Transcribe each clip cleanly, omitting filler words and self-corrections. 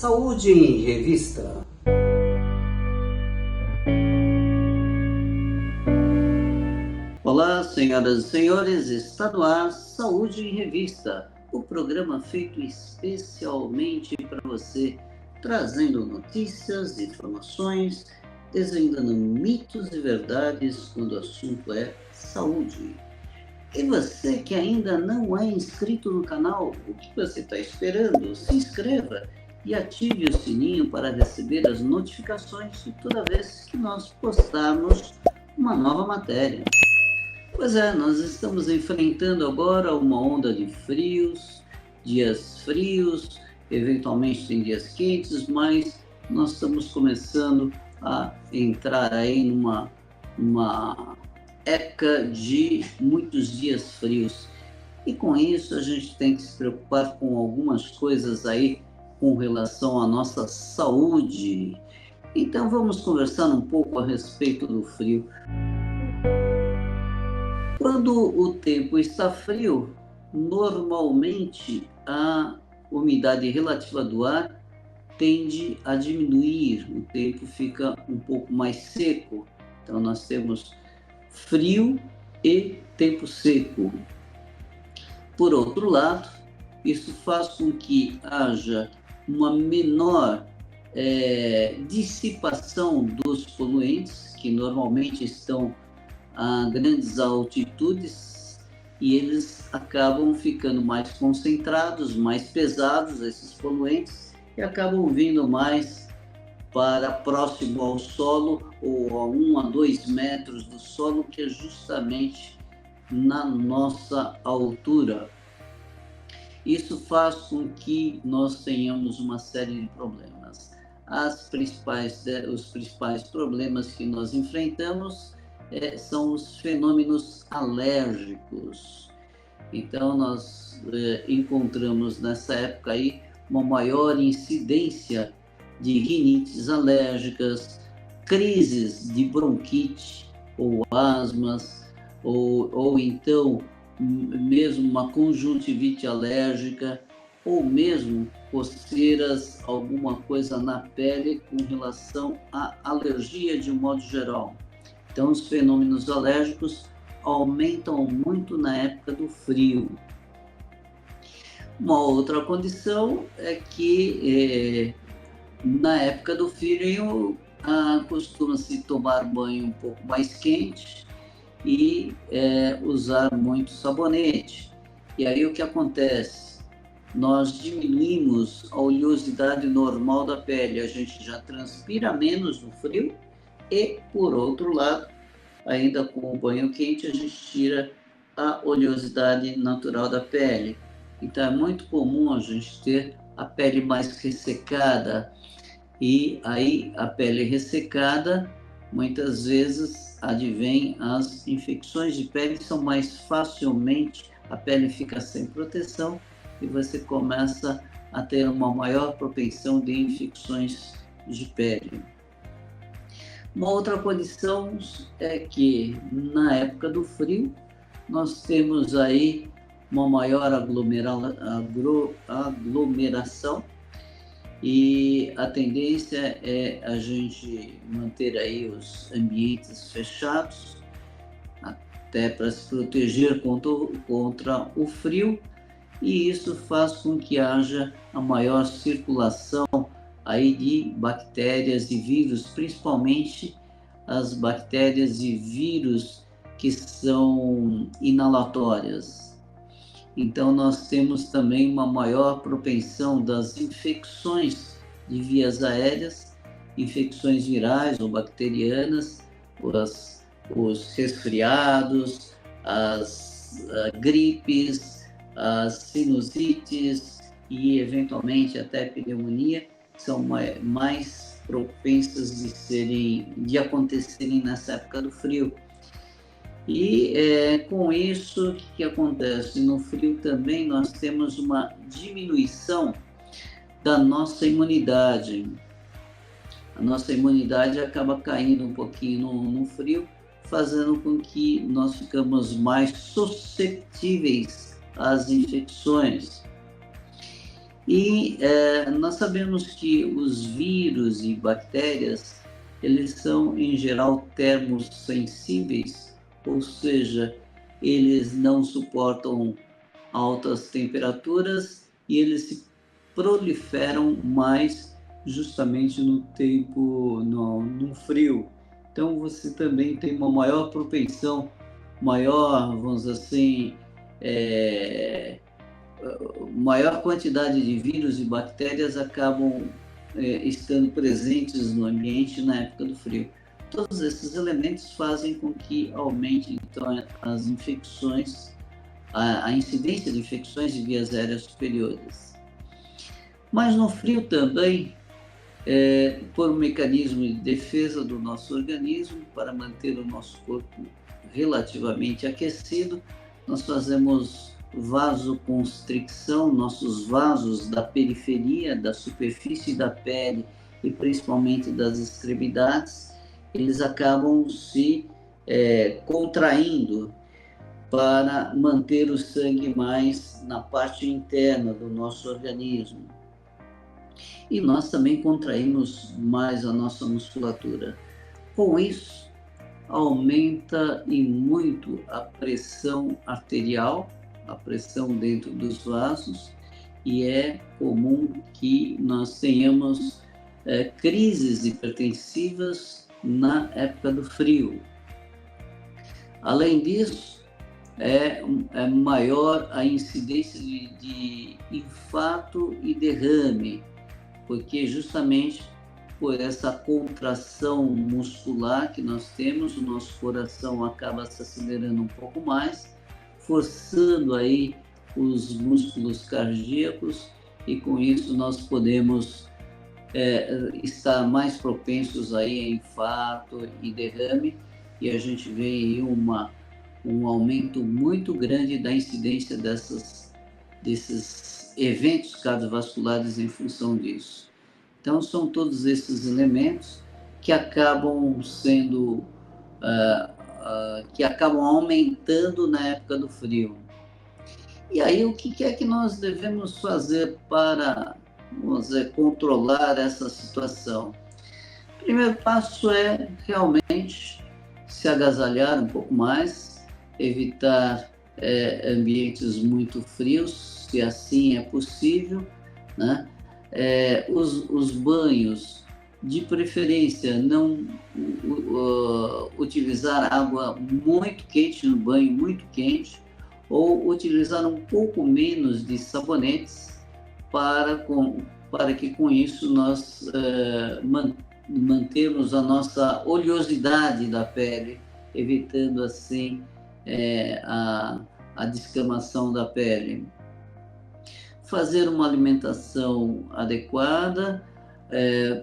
Saúde em Revista. Olá, senhoras e senhores, está no ar Saúde em Revista, o programa feito especialmente para você, trazendo notícias, informações, desvendando mitos e verdades quando o assunto é saúde. E você que ainda não é inscrito no canal, o que você está esperando? Se inscreva e ative o sininho para receber as notificações de toda vez que nós postarmos uma nova matéria. Pois é, nós estamos enfrentando agora uma onda de dias frios, eventualmente tem dias quentes, mas nós estamos começando a entrar aí numa época de muitos dias frios. E com isso a gente tem que se preocupar com algumas coisas aí com relação à nossa saúde. Então vamos conversar um pouco a respeito do frio. Quando o tempo está frio, normalmente a umidade relativa do ar tende a diminuir, o tempo fica um pouco mais seco. Então nós temos frio e tempo seco. Por outro lado, isso faz com que haja uma menor dissipação dos poluentes, que normalmente estão a grandes altitudes, e eles acabam ficando mais concentrados, mais pesados, esses poluentes, e acabam vindo mais para próximo ao solo, ou a 1 a 2 metros do solo, que é justamente na nossa altura. Isso faz com que nós tenhamos uma série de problemas. Os principais problemas que nós enfrentamos são os fenômenos alérgicos. Então, nós encontramos nessa época aí uma maior incidência de rinites alérgicas, crises de bronquite ou asmas, ou então mesmo uma conjuntivite alérgica, ou mesmo coceiras, alguma coisa na pele com relação à alergia de um modo geral. Então, os fenômenos alérgicos aumentam muito na época do frio. Uma outra condição é que na época do frio costuma-se tomar banho um pouco mais quente e usar muito sabonete. E aí o que acontece? Nós diminuímos a oleosidade normal da pele, a gente já transpira menos no frio e, por outro lado, ainda com o banho quente, a gente tira a oleosidade natural da pele. Então é muito comum a gente ter a pele mais ressecada, e aí a pele ressecada, muitas vezes advém as infecções de pele, são mais facilmente, a pele fica sem proteção e você começa a ter uma maior propensão de infecções de pele. Uma outra condição é que na época do frio nós temos aí uma maior aglomeração, e a tendência é a gente manter aí os ambientes fechados, até para se proteger contra o frio, e isso faz com que haja a maior circulação aí de bactérias e vírus, principalmente as bactérias e vírus que são inalatórias. Então, nós temos também uma maior propensão das infecções de vias aéreas, infecções virais ou bacterianas, os resfriados, as gripes, as sinusites e, eventualmente, até pneumonia, são mais propensas de acontecerem nessa época do frio. E com isso, o que acontece? No frio também nós temos uma diminuição da nossa imunidade. A nossa imunidade acaba caindo um pouquinho no frio, fazendo com que nós ficamos mais suscetíveis às infecções. E nós sabemos que os vírus e bactérias, eles são, em geral, termosensíveis, ou seja, eles não suportam altas temperaturas e eles se proliferam mais justamente no tempo, no frio. Então você também tem uma maior propensão, maior, vamos dizer assim, maior quantidade de vírus e bactérias acabam estando presentes no ambiente na época do frio. Todos esses elementos fazem com que aumente então as infecções, a incidência de infecções de vias aéreas superiores. Mas no frio também, por um mecanismo de defesa do nosso organismo, para manter o nosso corpo relativamente aquecido, nós fazemos vasoconstricção, nossos vasos da periferia, da superfície da pele e principalmente das extremidades, eles acabam se contraindo para manter o sangue mais na parte interna do nosso organismo. E nós também contraímos mais a nossa musculatura. Com isso, aumenta e muito a pressão arterial, a pressão dentro dos vasos, e é comum que nós tenhamos crises hipertensivas na época do frio. Além disso, é maior a incidência de infarto e derrame, porque justamente por essa contração muscular que nós temos, o nosso coração acaba se acelerando um pouco mais, forçando aí os músculos cardíacos, e com isso nós podemos estar mais propensos aí a infarto e derrame, e a gente vê aí um aumento muito grande da incidência desses eventos cardiovasculares em função disso. Então, são todos esses elementos que acabam sendo, que acabam aumentando na época do frio. E aí, o que é que nós devemos fazer para, vamos dizer, controlar essa situação? O primeiro passo é realmente se agasalhar um pouco mais, evitar ambientes muito frios, se assim é possível, né? Os banhos, de preferência, não utilizar água muito quente no banho, muito quente, ou utilizar um pouco menos de sabonetes para que com isso nós mantermos a nossa oleosidade da pele, evitando assim a descamação da pele. Fazer uma alimentação adequada,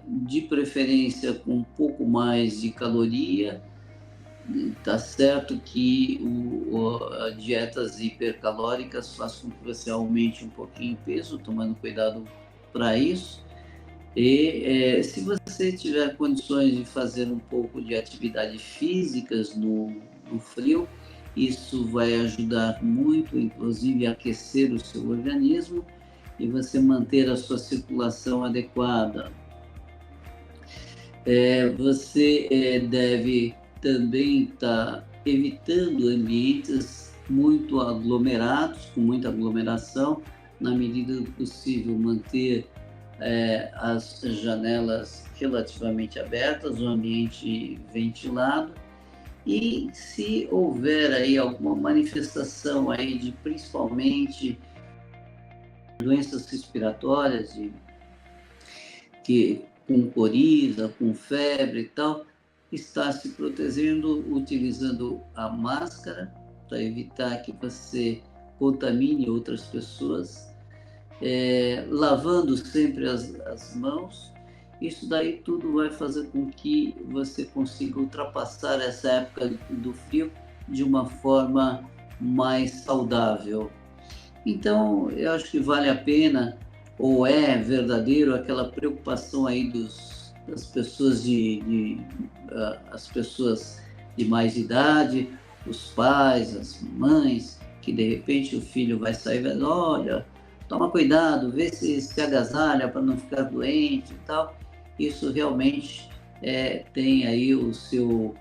de preferência com um pouco mais de caloria. Tá certo que dietas hipercalóricas fazem com que você aumente um pouquinho o peso, tomando cuidado para isso. E se você tiver condições de fazer um pouco de atividades físicas no frio, isso vai ajudar muito, inclusive, a aquecer o seu organismo e você manter a sua circulação adequada. Você deve também estar evitando ambientes muito aglomerados, com muita aglomeração, na medida do possível manter as janelas relativamente abertas, o ambiente ventilado, e se houver aí alguma manifestação aí de principalmente doenças respiratórias, com coriza, com febre e tal, estar se protegendo utilizando a máscara para evitar que você contamine outras pessoas, lavando sempre as mãos. Isso daí tudo vai fazer com que você consiga ultrapassar essa época do frio de uma forma mais saudável. Então, eu acho que vale a pena, ou é verdadeiro, aquela preocupação aí das pessoas as pessoas de mais idade, os pais, as mães, que de repente o filho vai sair vendo, olha, toma cuidado, vê se agasalha para não ficar doente e tal. Isso realmente tem aí o seu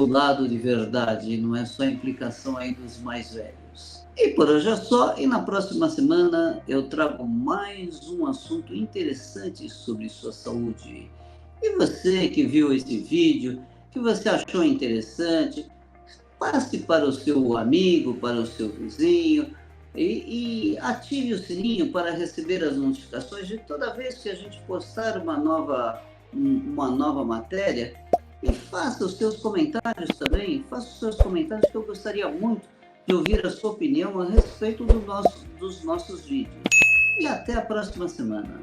lado de verdade, não é só a implicação aí dos mais velhos. E por hoje é só, e na próxima semana eu trago mais um assunto interessante sobre sua saúde. E você que viu esse vídeo, que você achou interessante, passe para o seu amigo, para o seu vizinho e ative o sininho para receber as notificações de toda vez que a gente postar uma nova matéria. E faça os seus comentários também, faça os seus comentários que eu gostaria muito de ouvir a sua opinião a respeito dos nossos vídeos. E até a próxima semana.